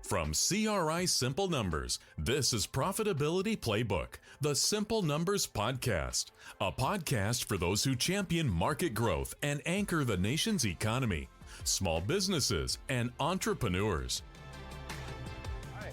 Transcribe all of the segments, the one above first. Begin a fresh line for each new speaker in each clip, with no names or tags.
From CRI Simple Numbers, this is Profitability Playbook, the Simple Numbers Podcast, a podcast for those who champion market growth and anchor the nation's economy, small businesses, and entrepreneurs.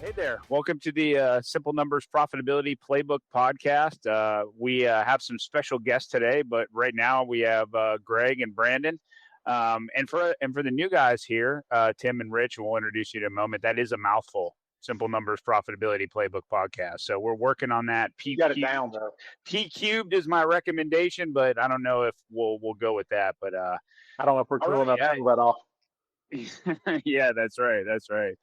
Hey there. Welcome to the Simple Numbers Profitability Playbook Podcast. We have some special guests today, but right now we have Greg and Brandon. And for the new guys here, Tim and Rich, we'll introduce you in a moment. That is a mouthful. Simple Numbers Profitability Playbook Podcast. So we're working on that.
You got it down though.
P cubed is my recommendation, but I don't know if we'll go with that. But
I don't know if we're cool enough to pull that off.
Yeah, that's right. That's right.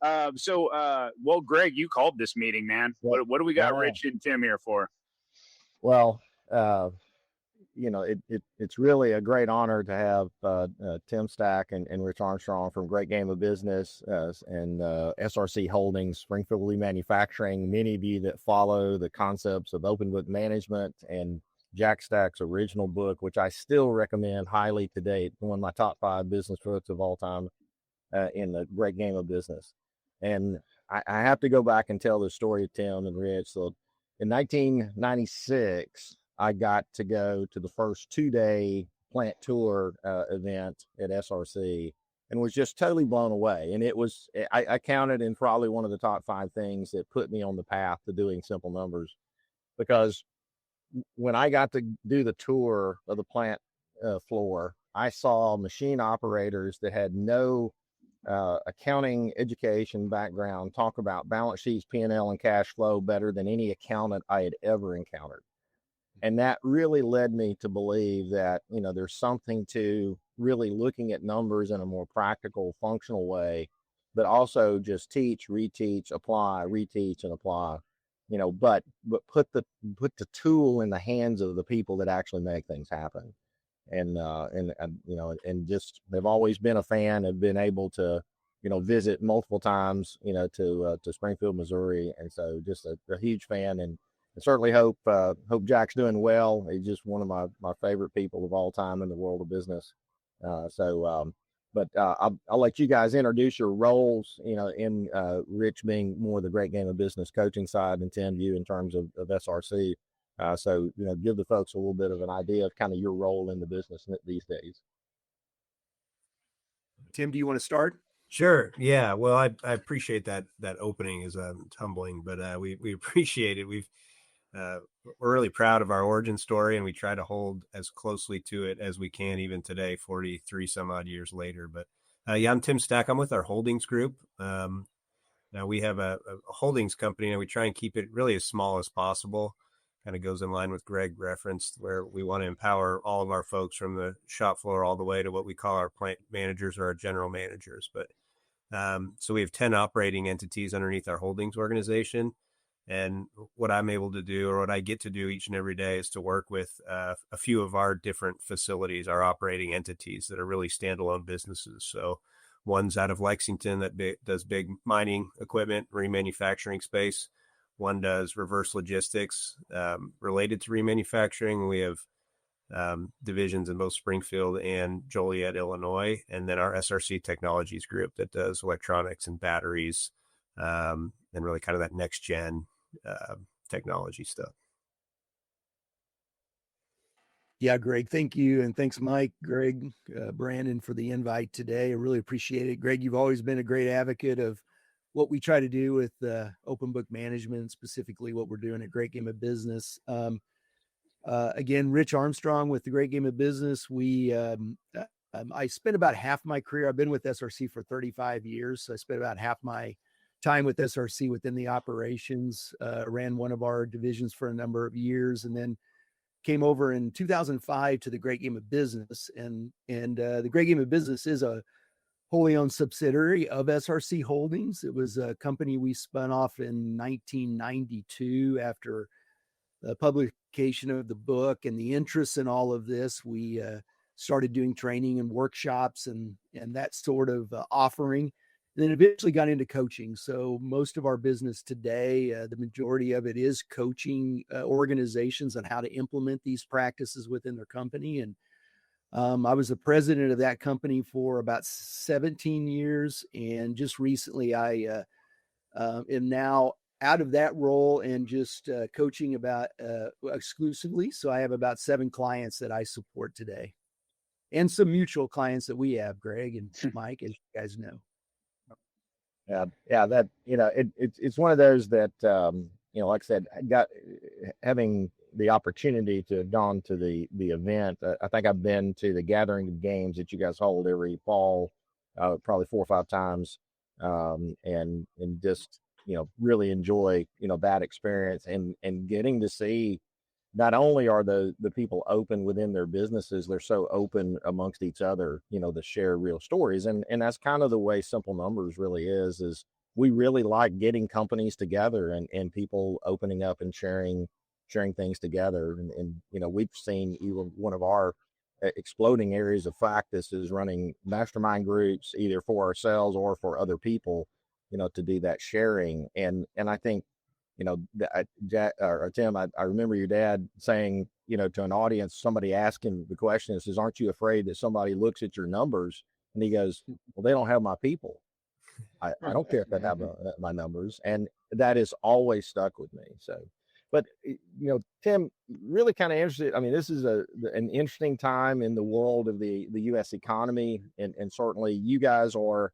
Well, Greg, you called this meeting, man. What do we got Rich and Tim here for?
Well, it's really a great honor to have Tim Stack and Rich Armstrong from Great Game of Business and SRC Holdings, Springfield Remanufacturing. Many of you that follow the concepts of open book management and Jack Stack's original book, which I still recommend highly to date, one of my top 5 business books of all time in the Great Game of Business. And I have to go back and tell the story of Tim and Rich. So in 1996, I got to go to the first 2-day plant tour event at SRC and was just totally blown away. And I counted in probably one of the top 5 things that put me on the path to doing simple numbers, because when I got to do the tour of the plant floor, I saw machine operators that had no accounting education background talk about balance sheets, P&L, and cash flow better than any accountant I had ever encountered. And that really led me to believe that, there's something to really looking at numbers in a more practical, functional way, but also just teach, reteach, apply, reteach, and apply, but put the tool in the hands of the people that actually make things happen. And just, they've always been a fan, have been able to, visit multiple times, to Springfield, Missouri. And so just a huge fan, and certainly hope Jack's doing well. He's just one of my favorite people of all time in the world of business. I'll let you guys introduce your roles, in Rich being more the Great Game of Business coaching side, and Tim, you in terms of SRC. Give the folks a little bit of an idea of kind of your role in the business these days.
Tim, do you want to start?
Sure. Yeah. Well, I appreciate that opening is humbling, but we appreciate it. We're really proud of our origin story, and we try to hold as closely to it as we can, even today, 43 some odd years later. But I'm Tim Stack. I'm with our holdings group. Now we have a holdings company, and we try and keep it really as small as possible. Kind of goes in line with Greg referenced, where we want to empower all of our folks from the shop floor all the way to what we call our plant managers or our general managers. But so we have 10 operating entities underneath our holdings organization. And what I'm able to do, or what I get to do each and every day, is to work with a few of our different facilities, our operating entities that are really standalone businesses. So one's out of Lexington that does big mining equipment, remanufacturing space. One does reverse logistics related to remanufacturing. We have divisions in both Springfield and Joliet, Illinois, and then our SRC Technologies group that does electronics and batteries, and really kind of that next gen technology stuff.
Yeah, Greg, thank you. And thanks, Mike, Greg, Brandon, for the invite today. I really appreciate it. Greg, you've always been a great advocate of what we try to do with open book management, specifically what we're doing at Great Game of Business. Again, Rich Armstrong with the Great Game of Business. I spent about half my career. I've been with SRC for 35 years. So I spent about half my time with SRC within the operations, ran one of our divisions for a number of years, and then came over in 2005 to the Great Game of Business. And the Great Game of Business is a wholly owned subsidiary of SRC Holdings. It was a company we spun off in 1992 after the publication of the book and the interest in all of this. We started doing training and workshops and that sort of offering, and then eventually got into coaching. So most of our business today, the majority of it is coaching organizations on how to implement these practices within their company. And I was the president of that company for about 17 years. And just recently I And now out of that role and just coaching about exclusively. So I have about 7 clients that I support today, and some mutual clients that we have, Greg and Mike, as you guys know.
Yeah, that it's one of those that like I said, having the opportunity to have gone to the event. I think I've been to the gathering of games that you guys hold every fall, probably 4 or 5 times, and just really enjoy that experience and getting to see. Not only are the people open within their businesses, they're so open amongst each other, to share real stories. And that's kind of the way Simple Numbers really is we really like getting companies together and people opening up and sharing things together. And we've seen even one of our exploding areas of practice is running mastermind groups, either for ourselves or for other people, to do that sharing. And I think Jack or Tim, I remember your dad saying, to an audience, somebody asking the question, says, "Aren't you afraid that somebody looks at your numbers?" And he goes, "Well, they don't have my people. I don't care if they have my numbers." And that has always stuck with me. So, but Tim, really kind of interested. I mean, this is an interesting time in the world of the U.S. economy, and certainly you guys are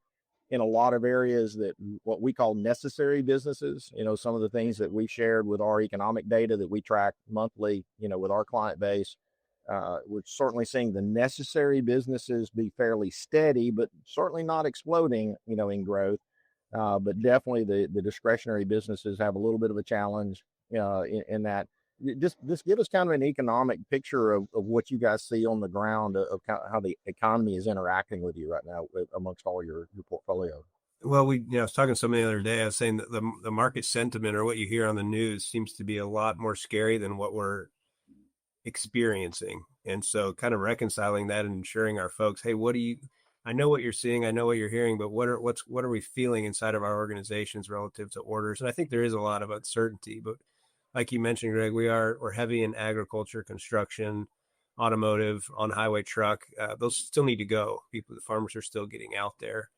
in a lot of areas that what we call necessary businesses. Some of the things that we shared with our economic data that we track monthly, with our client base. We're certainly seeing the necessary businesses be fairly steady, but certainly not exploding, in growth. But definitely the discretionary businesses have a little bit of a challenge in that. Just give us kind of an economic picture of what you guys see on the ground of how the economy is interacting with you right now amongst all your portfolio.
Well, I was talking to somebody the other day. I was saying that the market sentiment, or what you hear on the news, seems to be a lot more scary than what we're experiencing. And so kind of reconciling that and ensuring our folks, hey, I know what you're seeing, I know what you're hearing, but what are we feeling inside of our organizations relative to orders? And I think there is a lot of uncertainty, but like you mentioned, Greg, we're heavy in agriculture, construction, automotive, on highway truck. Those still need to go. The farmers are still getting out there.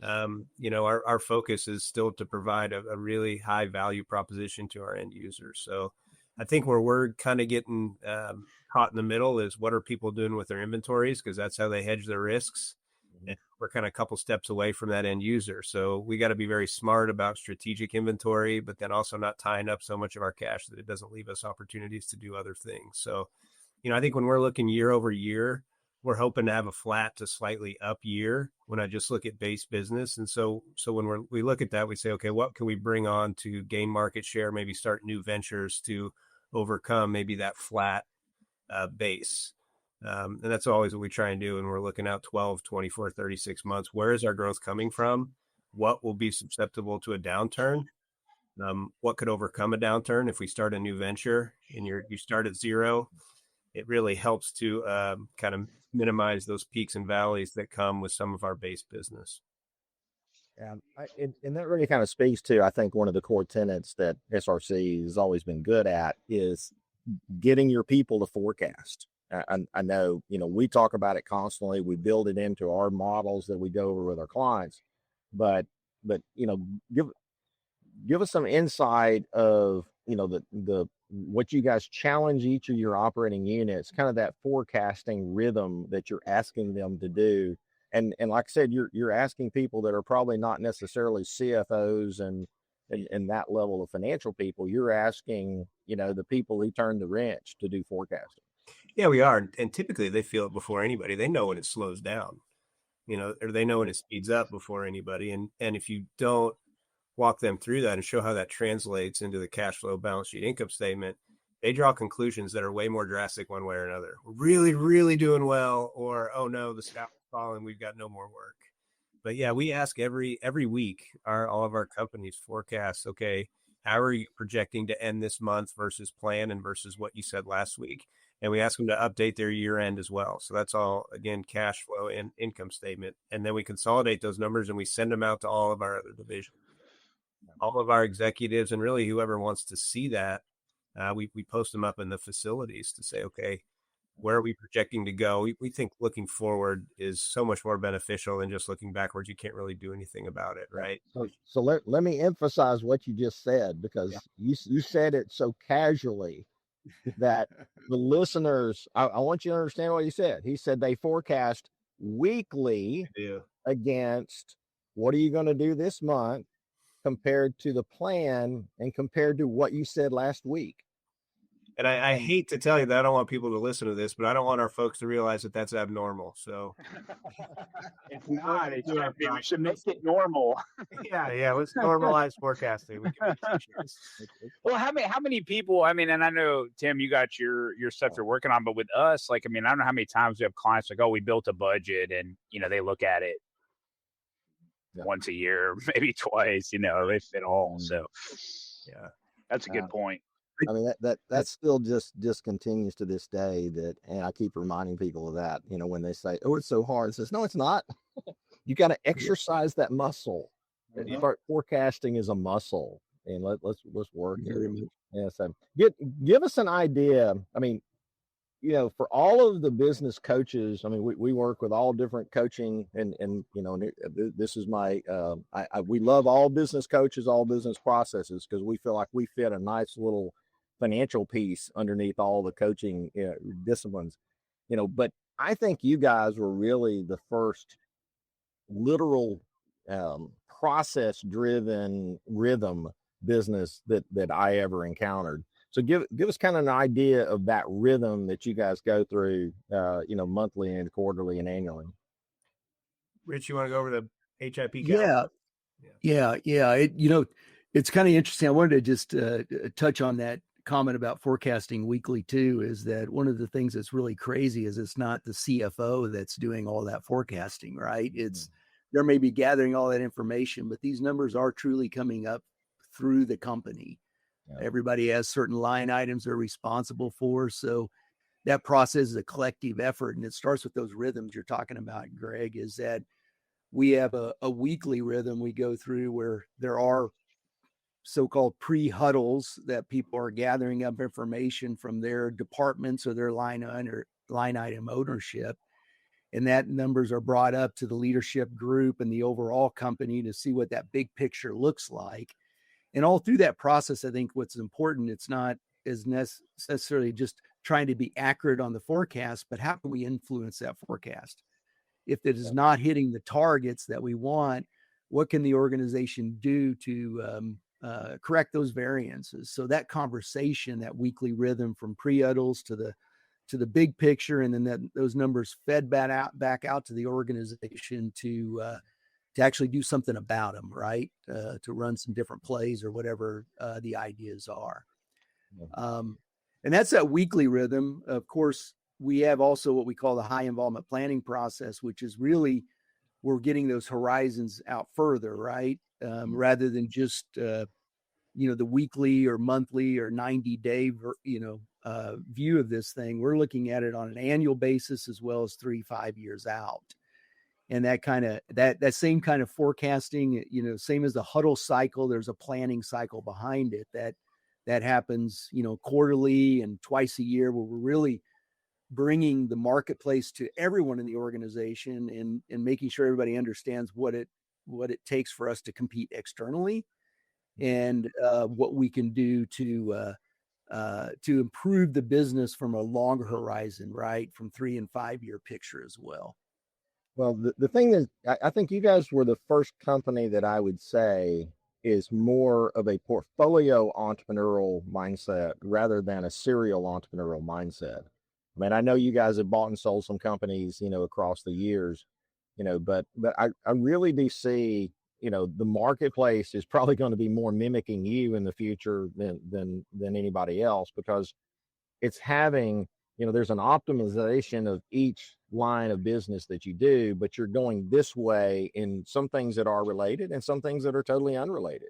Our focus is still to provide a really high value proposition to our end users. So I think where we're kind of getting caught in the middle is, what are people doing with their inventories? Because that's how they hedge their risks. And we're kind of a couple steps away from that end user. So we got to be very smart about strategic inventory, but then also not tying up so much of our cash that it doesn't leave us opportunities to do other things. So, I think when we're looking year over year, we're hoping to have a flat to slightly up year when I just look at base business. And so when we look at that, we say, okay, what can we bring on to gain market share, maybe start new ventures to overcome maybe that flat base. And that's always what we try and do. And we're looking out 12, 24, 36 months. Where is our growth coming from? What will be susceptible to a downturn? What could overcome a downturn if we start a new venture and you start at zero? It really helps to kind of minimize those peaks and valleys that come with some of our base business.
Yeah, and that really kind of speaks to, I think, one of the core tenets that SRC has always been good at is getting your people to forecast. I know, we talk about it constantly. We build it into our models that we go over with our clients, but give us some insight of, the what you guys challenge each of your operating units, kind of that forecasting rhythm that you're asking them to do. And like I said, you're asking people that are probably not necessarily CFOs and that level of financial people. You're asking, the people who turn the wrench to do forecasting.
Yeah, we are. And typically they feel it before anybody. They know when it slows down, or they know when it speeds up before anybody. And if you don't walk them through that and show how that translates into the cash flow, balance sheet, income statement, they draw conclusions that are way more drastic one way or another. We're really, really doing well, or, oh no, the sky's falling, we've got no more work. But yeah, we ask every week all of our companies forecast, okay, how are you projecting to end this month versus plan and versus what you said last week? And we ask them to update their year end as well. So that's all, again, cash flow and income statement. And then we consolidate those numbers and we send them out to all of our other divisions. All of our executives, and really whoever wants to see that, we post them up in the facilities to say, okay, where are we projecting to go? We think looking forward is so much more beneficial than just looking backwards. You can't really do anything about it, right?
So let me emphasize what you just said, because you said it so casually that the listeners, I want you to understand what he said. He said they forecast weekly against what are you going to do this month compared to the plan and compared to what you said last week.
And I hate to tell you that I don't want people to listen to this, but I don't want our folks to realize that that's abnormal. So
it's not. It should be. We should make it normal.
Yeah. Let's normalize forecasting. We can make
Well, how many people? I mean, and I know Tim, you got your stuff you're working on, but with us, like, I mean, I don't know how many times we have clients like, oh, we built a budget, and they look at it once a year, maybe twice. They fit all. So, yeah, that's a good point.
I mean, that still just continues to this day, and I keep reminding people of that, when they say, oh, it's so hard. It says, no, it's not. You got to exercise that muscle. Forecasting is a muscle, and let's work it. Yeah. So give us an idea. I mean, for all of the business coaches, I mean, we work with all different coaching, and this is my, we love all business coaches, all business processes, because we feel like we fit a nice little financial piece underneath all the coaching disciplines, but I think you guys were really the first literal process driven rhythm business that I ever encountered. So give us kind of an idea of that rhythm that you guys go through, monthly and quarterly and annually.
Rich, you want to go over the HIP?
Yeah. It's kind of interesting. I wanted to just touch on that comment about forecasting weekly too, is that one of the things that's really crazy is it's not the CFO that's doing all that forecasting, right? It's they're maybe gathering all that information, but these numbers are truly coming up through the company. Yeah. Everybody has certain line items they're responsible for. So that process is a collective effort, and it starts with those rhythms you're talking about, Greg, is that we have a weekly rhythm we go through where there are so-called pre-huddles that people are gathering up information from their departments or their line item ownership. And that numbers are brought up to the leadership group and the overall company to see what that big picture looks like. And all through that process, I think what's important, it's not as necessarily just trying to be accurate on the forecast, but how can we influence that forecast? If it is not hitting the targets that we want, what can the organization do to correct those variances? So that conversation, that weekly rhythm from pre-huddles to the big picture, and then those numbers fed back out to the organization to actually do something about them, right? To run some different plays or whatever the ideas are. And that's that weekly rhythm. Of course, we have also what we call the high involvement planning process, which is really, we're getting those horizons out further, right? Rather than just, the weekly or monthly or 90-day, view of this thing. We're looking at it on an annual basis as well as 3-5 years out. And that kind of, that same kind of forecasting, same as the huddle cycle, there's a planning cycle behind it that happens, quarterly and twice a year, where we're really bringing the marketplace to everyone in the organization and making sure everybody understands what it takes for us to compete externally, and what we can do to improve the business from a longer horizon, right? From 3 and 5 year picture as well.
Well, the thing is, I think you guys were the first company that I would say is more of a portfolio entrepreneurial mindset rather than a serial entrepreneurial mindset. I mean, I know you guys have bought and sold some companies, across the years, but I really do see, the marketplace is probably going to be more mimicking you in the future than anybody else, because it's having, there's an optimization of each line of business that you do, but you're going this way in some things that are related and some things that are totally unrelated.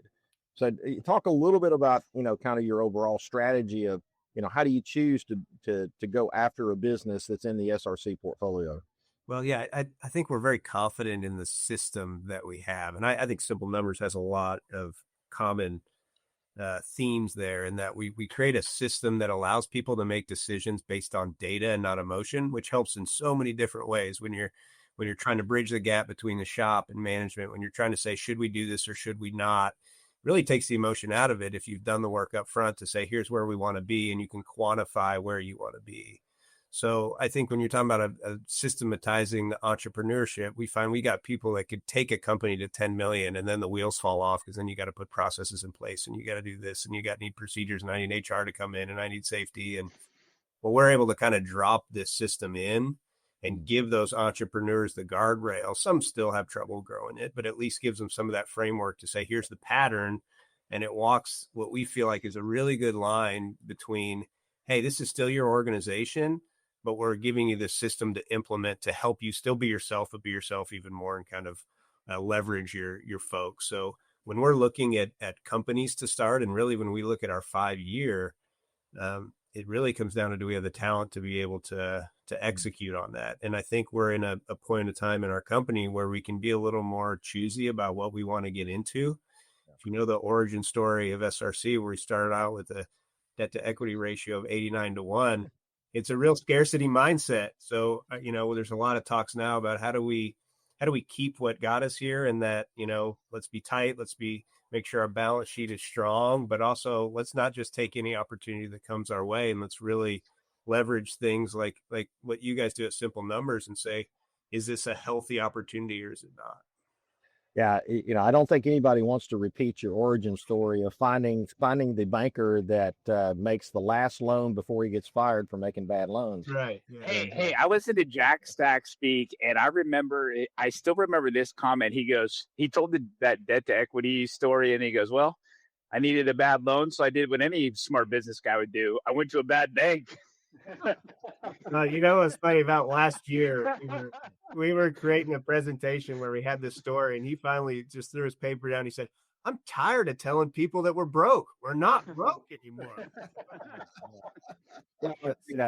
So talk a little bit about, kind of your overall strategy of, how do you choose to go after a business that's in the SRC portfolio?
Well, yeah, I think we're very confident in the system that we have. And I think Simple Numbers has a lot of common themes there, in that we create a system that allows people to make decisions based on data and not emotion, which helps in so many different ways when you're trying to bridge the gap between the shop and management, when you're trying to say, should we do this or should we not? Really takes the emotion out of it if you've done the work up front to say, here's where we want to be, and you can quantify where you want to be. So I think when you're talking about a systematizing the entrepreneurship, we find we got people that could take a company to 10 million and then the wheels fall off, because then you got to put processes in place and you got to do this and you got to need procedures and I need HR to come in and I need safety. And well, we're able to kind of drop this system in and give those entrepreneurs the guardrail. Some still have trouble growing it, but at least gives them some of that framework to say, here's the pattern. And it walks what we feel like is a really good line between, hey, this is still your organization, but we're giving you this system to implement to help you still be yourself, but be yourself even more and kind of leverage your folks. So when we're looking at companies to start, and really when we look at our 5-year, it really comes down to, do we have the talent to be able to execute on that? And I think we're in a point of time in our company where we can be a little more choosy about what we want to get into. If you know the origin story of SRC, where we started out with a debt to equity ratio of 89-1, it's a real scarcity mindset. So, there's a lot of talks now about how do we keep what got us here, and that, let's be tight, make sure our balance sheet is strong, but also let's not just take any opportunity that comes our way, and let's really leverage things like what you guys do at Simple Numbers and say, is this a healthy opportunity or is it not?
Yeah, I don't think anybody wants to repeat your origin story of finding the banker that makes the last loan before he gets fired for making bad loans.
Right. Yeah.
Hey, I listened to Jack Stack speak, and I still remember this comment. He told that debt to equity story, and he goes, well, I needed a bad loan, so I did what any smart business guy would do. I went to a bad bank.
What's funny about last year, we were creating a presentation where we had this story, and he finally just threw his paper down. He said, I'm tired of telling people that we're broke. We're not broke anymore.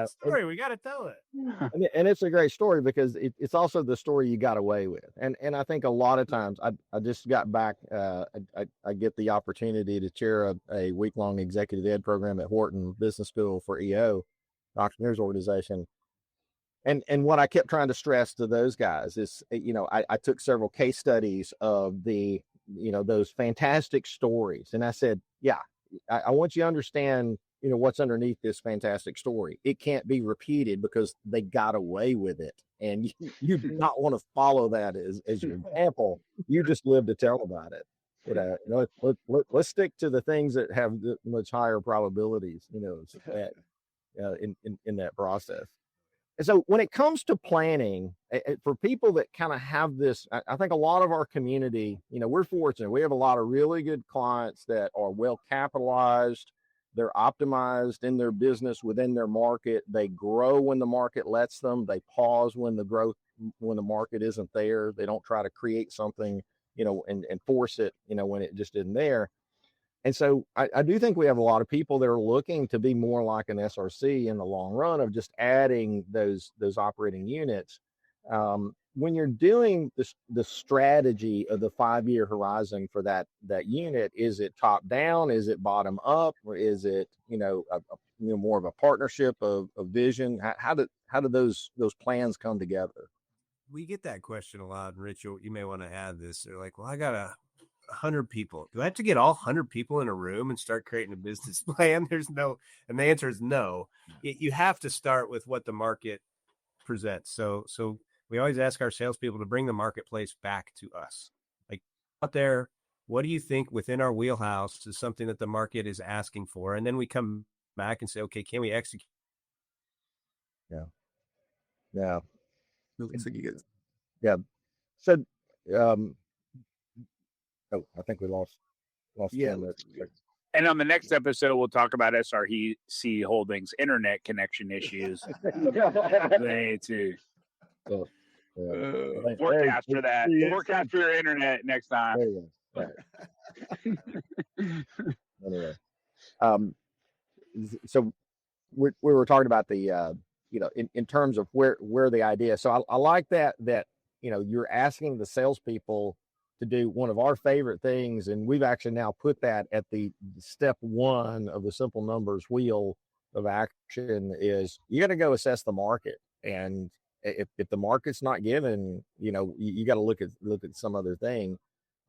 Story, we got to tell it.
And it's a great story because it's also the story you got away with. And I think a lot of times I just got back, I get the opportunity to chair a week-long executive ed program at Wharton Business School for EO, the Entrepreneurs Organization. And what I kept trying to stress to those guys is, I took several case studies of those fantastic stories. And I said, yeah, I want you to understand, what's underneath this fantastic story. It can't be repeated because they got away with it. And you do not want to follow that as your example. You just live to tell about it. Let's stick to the things that have much higher probabilities, in that process. And so when it comes to planning, for people that kind of have this, I think a lot of our community, we're fortunate. We have a lot of really good clients that are well capitalized. They're optimized in their business within their market. They grow when the market lets them. They pause when the market isn't there. They don't try to create something, and force it, when it just isn't there. And so I do think we have a lot of people that are looking to be more like an SRC in the long run of just adding those operating units. When you're doing the strategy of the 5-year horizon for that unit, is it top down? Is it bottom up? Or is it, more of a partnership of vision? How do those plans come together?
We get that question a lot. And Rich, you may want to add this. They're like, well, I got 100 people. Do I have to get all 100 people in a room and start creating a business plan? And the answer is no. You have to start with what the market presents. So we always ask our salespeople to bring the marketplace back to us. Like, out there, what do you think within our wheelhouse is something that the market is asking for? And then we come back and say, okay, can we execute?
Yeah.
Yeah.
So, I think we lost.
Yeah.
And on the next episode, we'll talk about SRC Holdings internet connection issues. They too. Forecast for that. Forecast for your internet next time.
There you go. Anyway, so we were talking about the in terms of where the idea. So I like that you're asking the salespeople to do one of our favorite things, and we've actually now put that at the step one of the simple numbers wheel of action, is you got to go assess the market. And if the market's not given, you got to look at some other thing.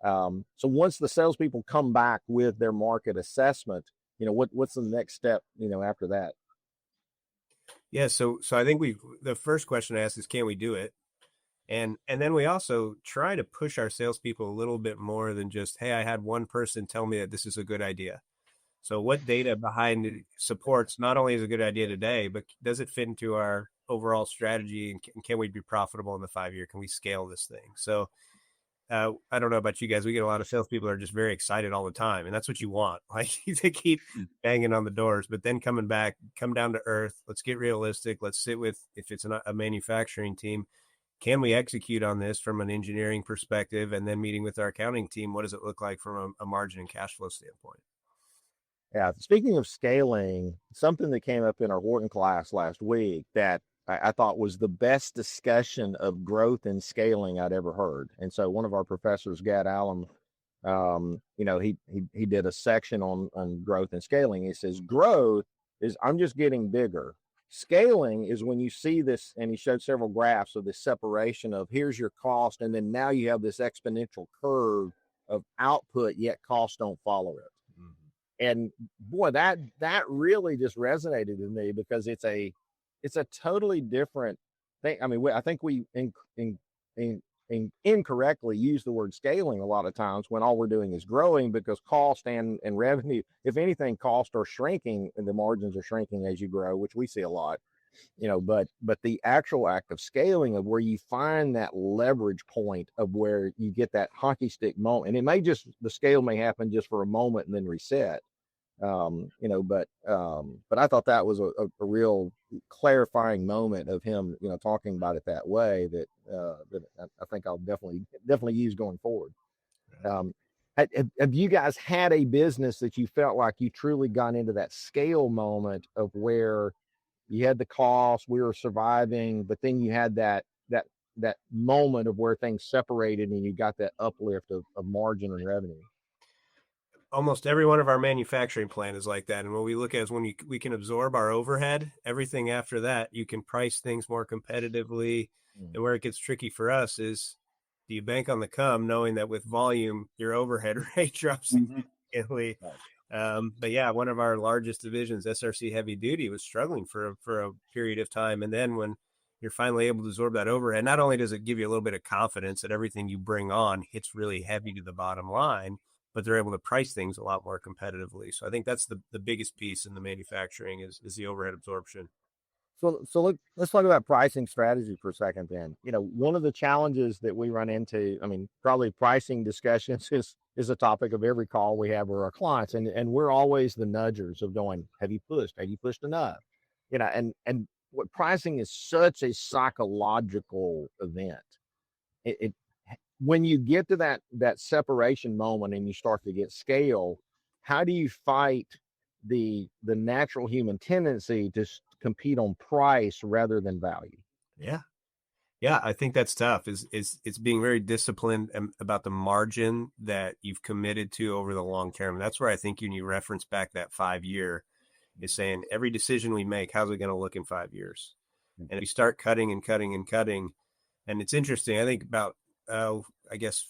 So once the salespeople come back with their market assessment, what's the next step, after that?
Yeah. So I think the first question I asked is, can we do it? And then we also try to push our salespeople a little bit more than just, hey, I had one person tell me that this is a good idea. So what data behind it supports not only is a good idea today, but does it fit into our overall strategy, and can we be profitable in the 5-year? Can we scale this thing? So I don't know about you guys. We get a lot of salespeople that are just very excited all the time, and that's what you want. Like, they keep banging on the doors, but then coming back, come down to earth. Let's get realistic. Let's sit with, if it's a manufacturing team, can we execute on this from an engineering perspective? And then meeting with our accounting team, what does it look like from a margin and cash flow standpoint?
Yeah. Speaking of scaling, something that came up in our Wharton class last week that I thought was the best discussion of growth and scaling I'd ever heard. And so one of our professors, Gad Allen, he did a section on growth and scaling. He says, growth is I'm just getting bigger. Scaling is when you see this, and he showed several graphs of this separation of here's your cost, and then now you have this exponential curve of output, yet costs don't follow it. Mm-hmm. And boy, that really just resonated with me, because it's a totally different thing. I mean, I think we incorrectly use the word scaling a lot of times when all we're doing is growing, because cost and revenue, if anything, costs are shrinking and the margins are shrinking as you grow, which we see a lot, but the actual act of scaling, of where you find that leverage point of where you get that hockey stick moment, and it may just, the scale may happen just for a moment and then reset. But I thought that was a real clarifying moment of him, talking about it that way, that I think I'll definitely use going forward. Have you guys had a business that you felt like you truly got into that scale moment of where you had the cost, we were surviving, but then you had that moment of where things separated and you got that uplift of margin and revenue?
Almost every one of our manufacturing plant is like that. And what we look at is when we can absorb our overhead, everything after that, you can price things more competitively. And where it gets tricky for us is, do you bank on the come, knowing that with volume, your overhead rate drops significantly? But yeah, one of our largest divisions, SRC Heavy Duty, was struggling for a period of time. And then when you're finally able to absorb that overhead, not only does it give you a little bit of confidence that everything you bring on hits really heavy to the bottom line, but they're able to price things a lot more competitively. So I think that's the biggest piece in the manufacturing is the overhead absorption.
So let's talk about pricing strategy for a second then. One of the challenges that we run into, I mean, probably pricing discussions is a topic of every call we have with our clients. And we're always the nudgers of going, have you pushed? Have you pushed enough? And what pricing is such a psychological event. When you get to that separation moment and you start to get scale, how do you fight the natural human tendency to compete on price rather than value?
Yeah, I think that's tough. It's being very disciplined about the margin that you've committed to over the long term. That's where I think you need to reference back that 5-year, is saying every decision we make, how's it going to look in 5 years? And if you start cutting and cutting and cutting, and it's interesting, I think about, I guess,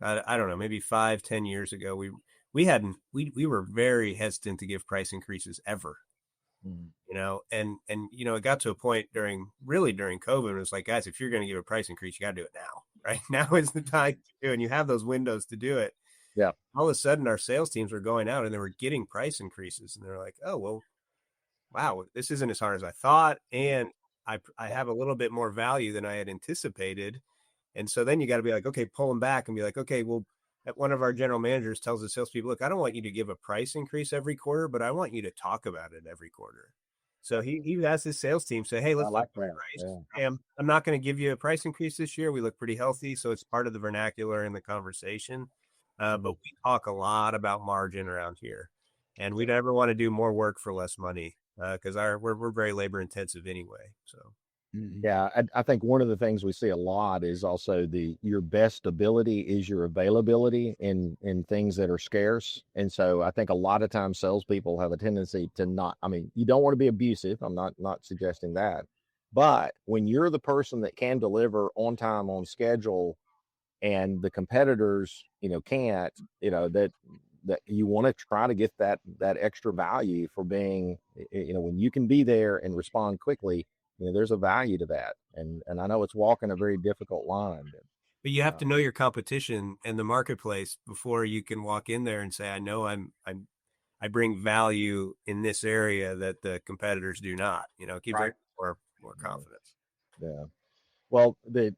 I don't know, maybe 5-10 years ago, we were very hesitant to give price increases ever. And it got to a point during COVID, it was like, guys, if you're going to give a price increase, you got to do it now, right? Now is the time to do it, and you have those windows to do it.
Yeah.
All of a sudden, our sales teams were going out and they were getting price increases, and they're like, oh, well, wow, this isn't as hard as I thought, and I have a little bit more value than I had anticipated. And so then you got to be like, okay, pull them back and be like, okay, well, one of our general managers tells the salespeople, look, I don't want you to give a price increase every quarter, but I want you to talk about it every quarter. So he asked his sales team, say, hey, let's
like
look at price. Yeah. I'm not going to give you a price increase this year. We look pretty healthy. So it's part of the vernacular in the conversation. But we talk a lot about margin around here, and we never want to do more work for less money, because we're very labor intensive anyway. So
Yeah, I think one of the things we see a lot is also your best ability is your availability in things that are scarce. And so I think a lot of times salespeople have a tendency to not, I mean, you don't want to be abusive. I'm not suggesting that. But when you're the person that can deliver on time, on schedule, and the competitors, can't, that you want to try to get that extra value for being, when you can be there and respond quickly, there's a value to that. And I know it's walking a very difficult line.
But you have to know your competition and the marketplace before you can walk in there and say, I know I bring value in this area that the competitors do not. It gives
Right.
more confidence.
Yeah. Well, the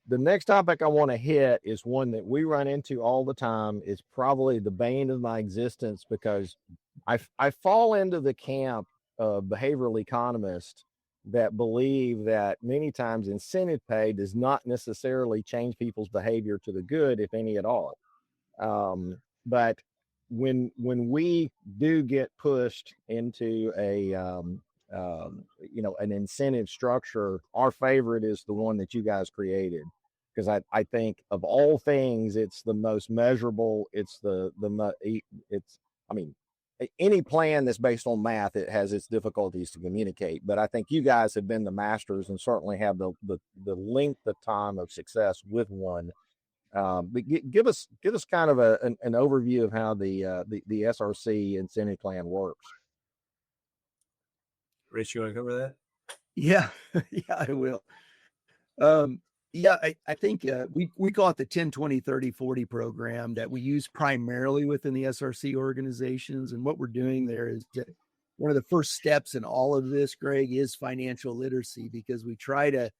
next topic I want to hit is one that we run into all the time. It's probably the bane of my existence because I fall into the camp of behavioral economists that believe that many times incentive pay does not necessarily change people's behavior to the good, if any at all. But when we do get pushed into an incentive structure, our favorite is the one that you guys created, because I think of all things, it's the most measurable. It's I mean, any plan that's based on math, it has its difficulties to communicate. But I think you guys have been the masters and certainly have the length of time of success with one. But give us kind of an overview of how the SRC incentive plan works.
Rich, you want to cover that?
Yeah, yeah, I will. Yeah, I think we call it the 10, 20, 30, 40 program that we use primarily within the SRC organizations. And what we're doing there is one of the first steps in all of this, Greg, is financial literacy, because we try to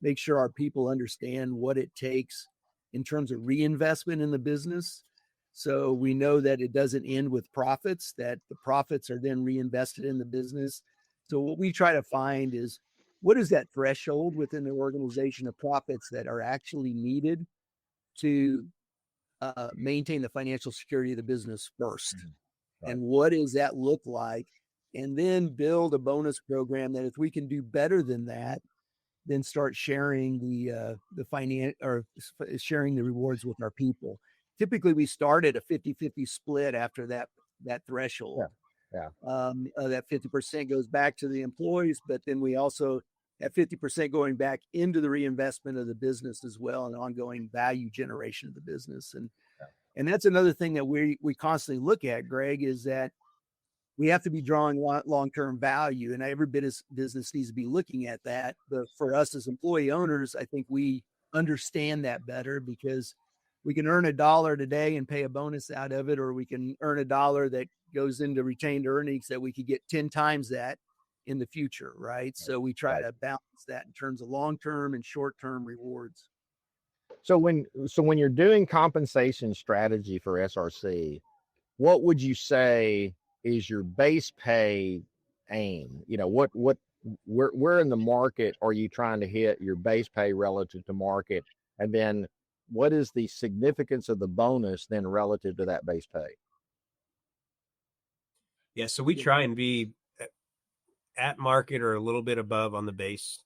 make sure our people understand what it takes in terms of reinvestment in the business. So we know that it doesn't end with profits, that the profits are then reinvested in the business. So what we try to find is, what is that threshold within the organization of profits that are actually needed to maintain the financial security of the business first? Right. And what does that look like? And then build a bonus program that if we can do better than that, then start sharing the finance, or sharing the rewards with our people. Typically, we start at a 50-50 split after that threshold.
Yeah.
That 50% goes back to the employees, but then we also have 50% going back into the reinvestment of the business as well, and ongoing value generation of the business. And that's another thing that we constantly look at, Greg, is that we have to be drawing long-term value, and every business needs to be looking at that. But for us as employee owners, I think we understand that better, because we can earn $1 today and pay a bonus out of it, or we can earn $1 that goes into retained earnings that we could get 10 times that in the future, right? So we try to balance that in terms of long-term and short-term rewards.
So when you're doing compensation strategy for SRC, what would you say is your base pay aim? Where in the market are you trying to hit your base pay relative to market? And then what is the significance of the bonus then relative to that base pay?
Yeah, so we try and be at market or a little bit above on the base.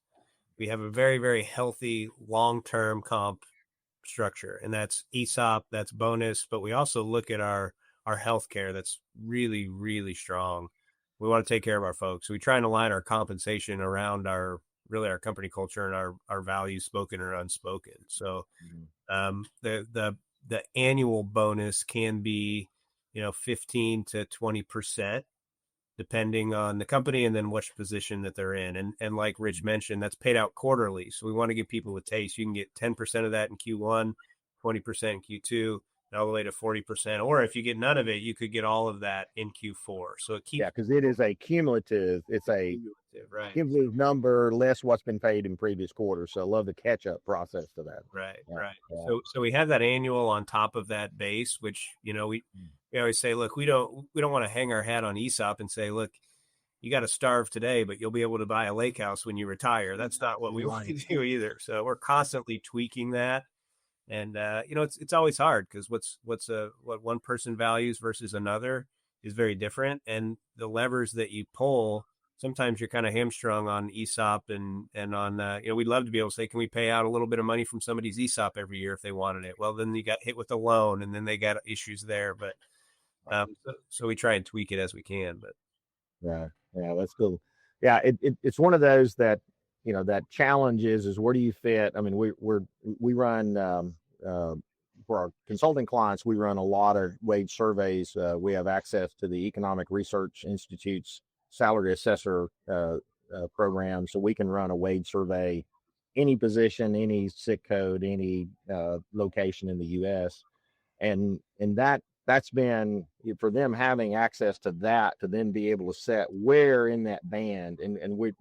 We have a very, very healthy long-term comp structure, and that's ESOP, that's bonus, but we also look at our healthcare that's really, really strong. We want to take care of our folks. So we try and align our compensation around our company culture and our values, spoken or unspoken. So the annual bonus can be 15 to 20%, depending on the company and then which position that they're in. And like Rich mentioned, that's paid out quarterly. So we want to give people a taste. You can get 10% of that in Q1, 20% in Q2, and all the way to 40%. Or if you get none of it, you could get all of that in Q4. So it keeps.
Yeah, because it is a cumulative. It's a cumulative number less what's been paid in previous quarters. So I love the catch-up process to that.
Right. So we have that annual on top of that base, which, we always say, look, we don't want to hang our hat on ESOP and say, look, you got to starve today, but you'll be able to buy a lake house when you retire. That's not what we want to do either. So we're constantly tweaking that. And, it's always hard, because what one person values versus another is very different. And the levers that you pull sometimes you're kind of hamstrung on ESOP and on, we'd love to be able to say, can we pay out a little bit of money from somebody's ESOP every year if they wanted it? Well, then you got hit with a loan and then they got issues there. But so we try and tweak it as we can. But
yeah, that's cool. Yeah, it's one of those that, that challenge is where do you fit? I mean, we run for our consulting clients, we run a lot of wage surveys. We have access to the Economic Research Institute's salary assessor program, so we can run a wage survey, any position, any SIC code, any location in the U.S. and that's been for them having access to that to then be able to set where in that band, and we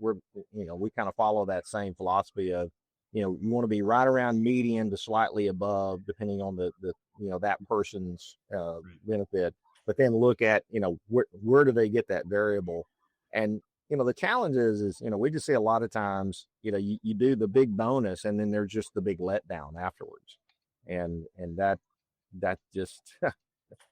kind of follow that same philosophy of, you want to be right around median to slightly above, depending on the that person's benefit, but then look at, where do they get that variable. And, the challenge is, we just see a lot of times, you do the big bonus and then there's just the big letdown afterwards. And that just,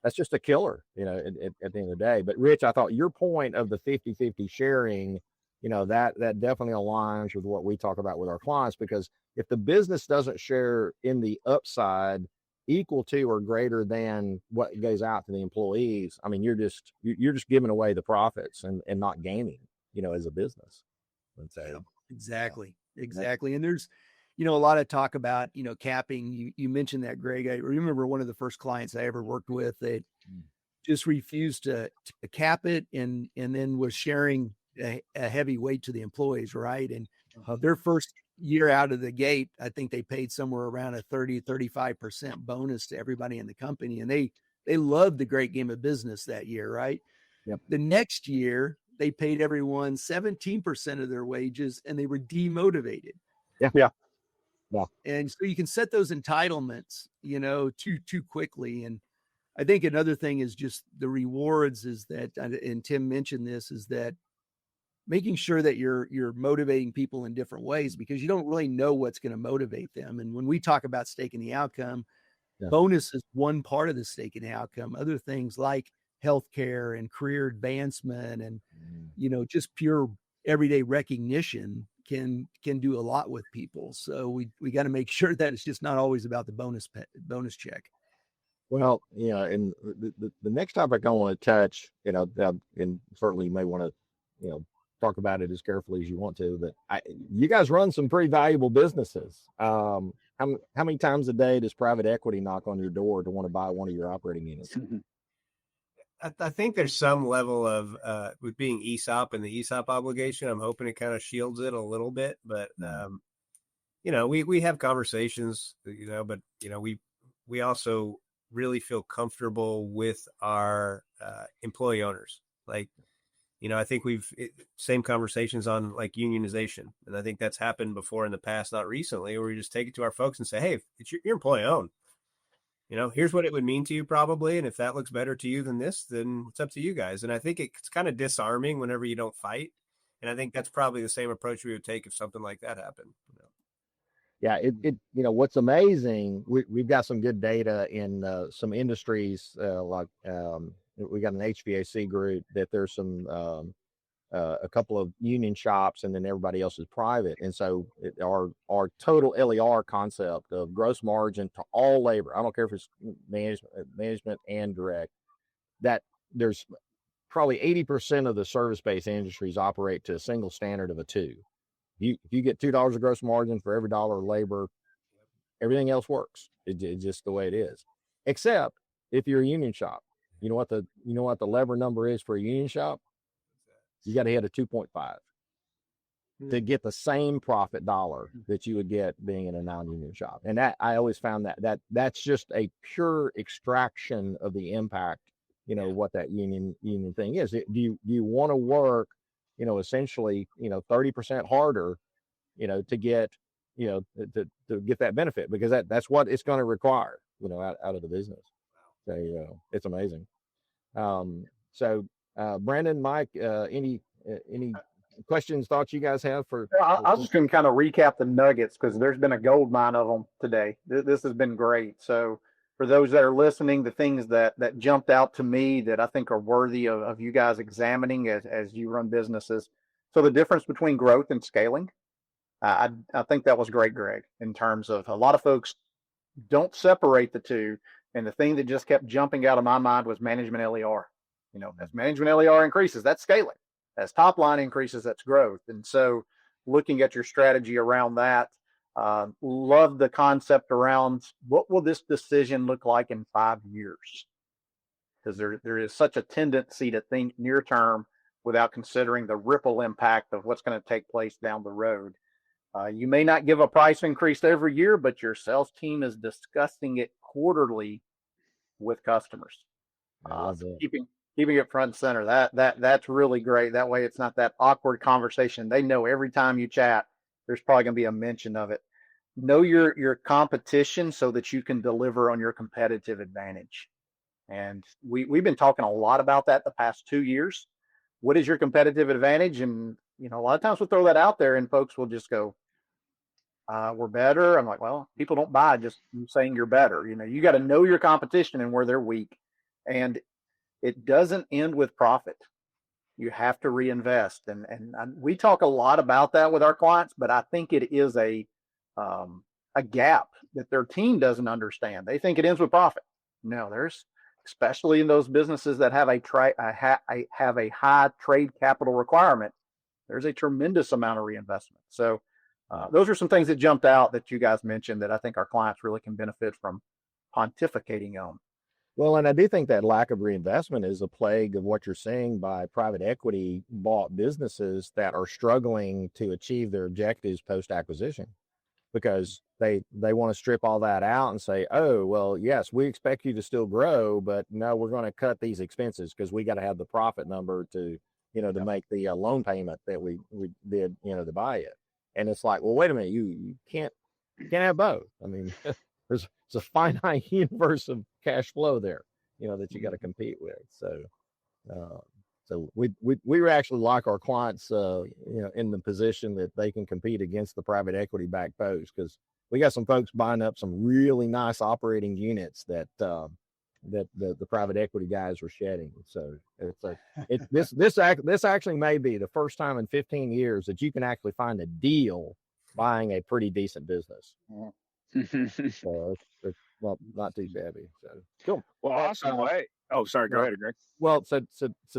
that's just a killer, at the end of the day. But Rich, I thought your point of the 50-50 sharing, that definitely aligns with what we talk about with our clients, because if the business doesn't share in the upside equal to or greater than what goes out to the employees, I mean, you're just giving away the profits and not gaining, as a business.
Exactly. And there's, a lot of talk about, capping. You mentioned that, Greg. I remember one of the first clients I ever worked with, they just refused to cap it and then was sharing a heavy weight to the employees, right? And their first year out of the gate, I think they paid somewhere around a 35% bonus to everybody in the company. And they loved the great game of business that year, right?
Yep.
The next year, they paid everyone 17% of their wages and they were demotivated.
Yeah.
And so you can set those entitlements, too quickly. And I think another thing is just the rewards is that, and Tim mentioned this, is that making sure that you're motivating people in different ways, because you don't really know what's going to motivate them. And when we talk about stake in the outcome, bonus is one part of the stake in the outcome. Other things like healthcare and career advancement and, just pure everyday recognition can do a lot with people. So we got to make sure that it's just not always about the bonus check.
Well, and the next topic I want to touch, and certainly you may want to, talk about it as carefully as you want to, but you guys run some pretty valuable businesses. How many times a day does private equity knock on your door to want to buy one of your operating units?
I think there's some level of with being ESOP and the ESOP obligation, I'm hoping it kind of shields it a little bit, but we have conversations, but we also really feel comfortable with our employee owners. Like, I think same conversations on like unionization. And I think that's happened before in the past, not recently, where we just take it to our folks and say, hey, it's your employee owned. Here's what it would mean to you probably. And if that looks better to you than this, then it's up to you guys. And I think it's kind of disarming whenever you don't fight. And I think that's probably the same approach we would take if something like that happened.
Yeah, what's amazing, we've got some good data in some industries, like we got an HVAC group that there's some a couple of union shops and then everybody else is private. And so our total LER concept of gross margin to all labor, I don't care if it's management and direct, that there's probably 80% of the service-based industries operate to a single standard of a 2. If you get $2 of gross margin for every dollar of labor, everything else works. It's just the way it is. Except if you're a union shop, you know what the lever number is for a union shop? You got to hit a 2.5 to get the same profit dollar that you would get being in a non-union shop. And that I always found that's just a pure extraction of the impact, what that union thing is. Do you want to work, essentially, 30% harder, to get, to get that benefit, because that's what it's going to require, out of the business. So it's amazing. So Brandon, Mike, any questions, thoughts you guys have for?
I was just going to kind of recap the nuggets, because there's been a gold mine of them today. This has been great. So for those that are listening, the things that jumped out to me that I think are worthy of you guys examining as you run businesses. So the difference between growth and scaling, I think that was great, Greg, in terms of a lot of folks don't separate the two. And the thing that just kept jumping out of my mind was management LER. As management LER increases, that's scaling. As top line increases, that's growth. And so looking at your strategy around that, love the concept around what will this decision look like in 5 years? Because there is such a tendency to think near term without considering the ripple impact of what's going to take place down the road. You may not give a price increase every year, but your sales team is discussing it quarterly with customers. Keeping it front and center. That's really great. That way, it's not that awkward conversation. They know every time you chat, there's probably going to be a mention of it. Know your competition so that you can deliver on your competitive advantage. And we've been talking a lot about that the past 2 years. What is your competitive advantage? And a lot of times we'll throw that out there, and folks will just go, we're better. I'm like, well, people don't buy just saying you're better. You got to know your competition and where they're weak. And it doesn't end with profit. You have to reinvest. And we talk a lot about that with our clients, but I think it is a gap that their team doesn't understand. They think it ends with profit. No, there's, especially in those businesses that have a high trade capital requirement, there's a tremendous amount of reinvestment. So those are some things that jumped out that you guys mentioned that I think our clients really can benefit from pontificating on.
Well, and I do think that lack of reinvestment is a plague of what you're seeing by private equity bought businesses that are struggling to achieve their objectives post-acquisition, because they want to strip all that out and say, oh, well, yes, we expect you to still grow, but no, we're going to cut these expenses because we got to have the profit number to, to make the loan payment that we did, to buy it. And it's like, well, wait a minute, you can't have both. I mean, there's a finite universe of cash flow there, that you got to compete with. So we actually like our clients, in the position that they can compete against the private equity backed folks, because we got some folks buying up some really nice operating units that the private equity guys are shedding. So this actually may be the first time in 15 years that you can actually find a deal buying a pretty decent business. So it's well, not too shabby. So cool.
Well, awesome. Oh, sorry. Go ahead, Greg.
Well, so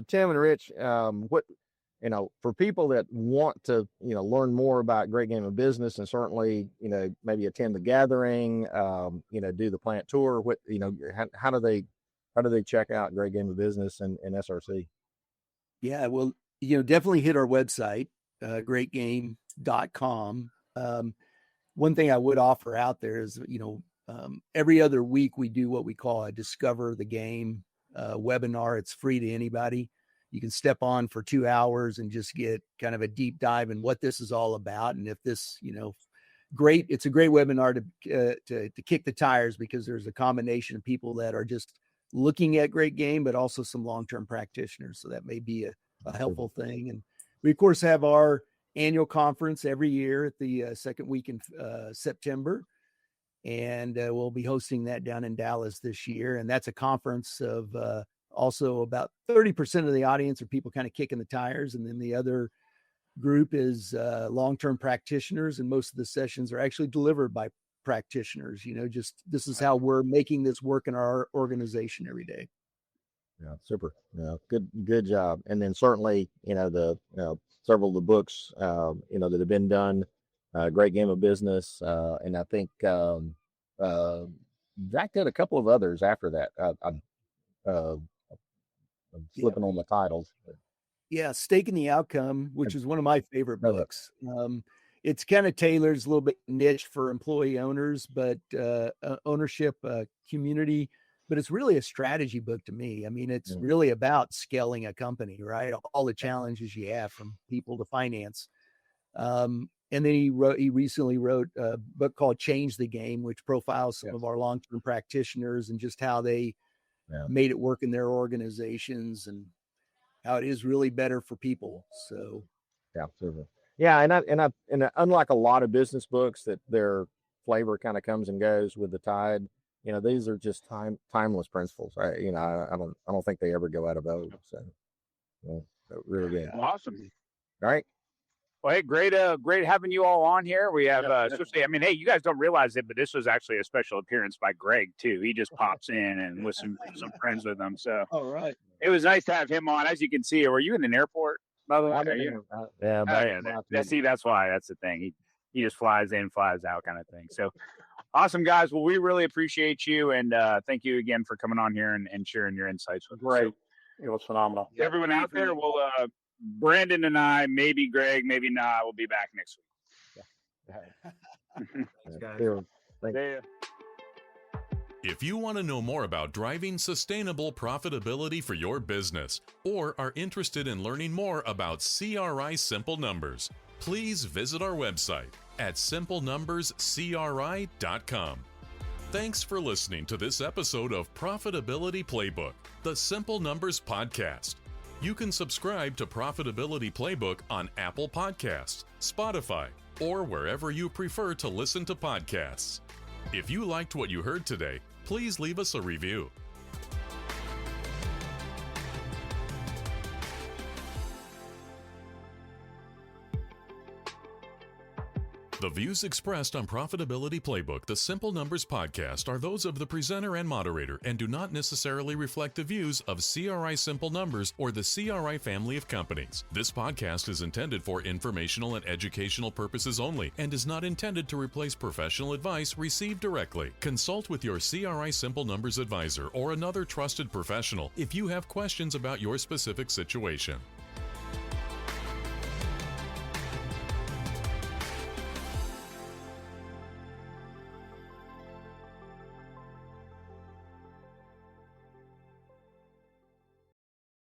Tim and Rich, what, for people that want to, learn more about Great Game of Business, and certainly, maybe attend the gathering, do the plant tour, what, how do they check out Great Game of Business and SRC?
Yeah, well, definitely hit our website, greatgame.com. One thing I would offer out there is, every other week we do what we call a Discover the Game webinar. It's free to anybody. You can step on for 2 hours and just get kind of a deep dive in what this is all about. And if this, it's a great webinar to kick the tires, because there's a combination of people that are just looking at Great Game, but also some long-term practitioners. So that may be a helpful thing. And we, of course, have our annual conference every year at the second week in September. And we'll be hosting that down in Dallas this year. And that's a conference of also about 30% of the audience are people kind of kicking the tires. And then the other group is long-term practitioners. And most of the sessions are actually delivered by practitioners. This is how we're making this work in our organization every day.
Yeah, super. Yeah, good job. And then certainly, several of the books, that have been done, Great Game of Business. And I think Jack did a couple of others after that. I'm slipping on the titles.
Yeah, Staking the Outcome, which is one of my favorite books. It's kind of tailored, a little bit niche for employee owners, but ownership community. But it's really a strategy book to me. I mean, it's really about scaling a company, right? All the challenges you have, from people to finance. And then he recently wrote a book called Change the Game, which profiles some of our long-term practitioners and just how they made it work in their organizations and how it is really better for people. So,
yeah, super. Yeah, and unlike a lot of business books that their flavor kind of comes and goes with the tide, these are just timeless principles. I don't think they ever go out of vogue. So really good.
Awesome.
All right.
Well, hey, great having you all on here. We have, especially, I mean, hey, you guys don't realize it, but this was actually a special appearance by Greg too. He just pops in and with some friends with him. So,
All right.
It was nice to have him on. As you can see, were you in an airport, by the way? See, that's why. That's the thing. He just flies in, flies out, kind of thing. So, awesome, guys. Well, we really appreciate you, and thank you again for coming on here and sharing your insights with us.
Great. It was phenomenal.
Everyone out there, will Brandon and I, maybe Greg, maybe not, we'll be back next week.
Thanks.
If you want to know more about driving sustainable profitability for your business or are interested in learning more about CRI Simple Numbers, please visit our website at simplenumberscri.com. Thanks for listening to this episode of Profitability Playbook, the Simple Numbers Podcast. You can subscribe to Profitability Playbook on Apple Podcasts, Spotify, or wherever you prefer to listen to podcasts. If you liked what you heard today, please leave us a review. The views expressed on Profitability Playbook, the Simple Numbers Podcast, are those of the presenter and moderator and do not necessarily reflect the views of CRI Simple Numbers or the CRI family of companies. This podcast is intended for informational and educational purposes only and is not intended to replace professional advice received directly. Consult with your CRI Simple Numbers advisor or another trusted professional if you have questions about your specific situation.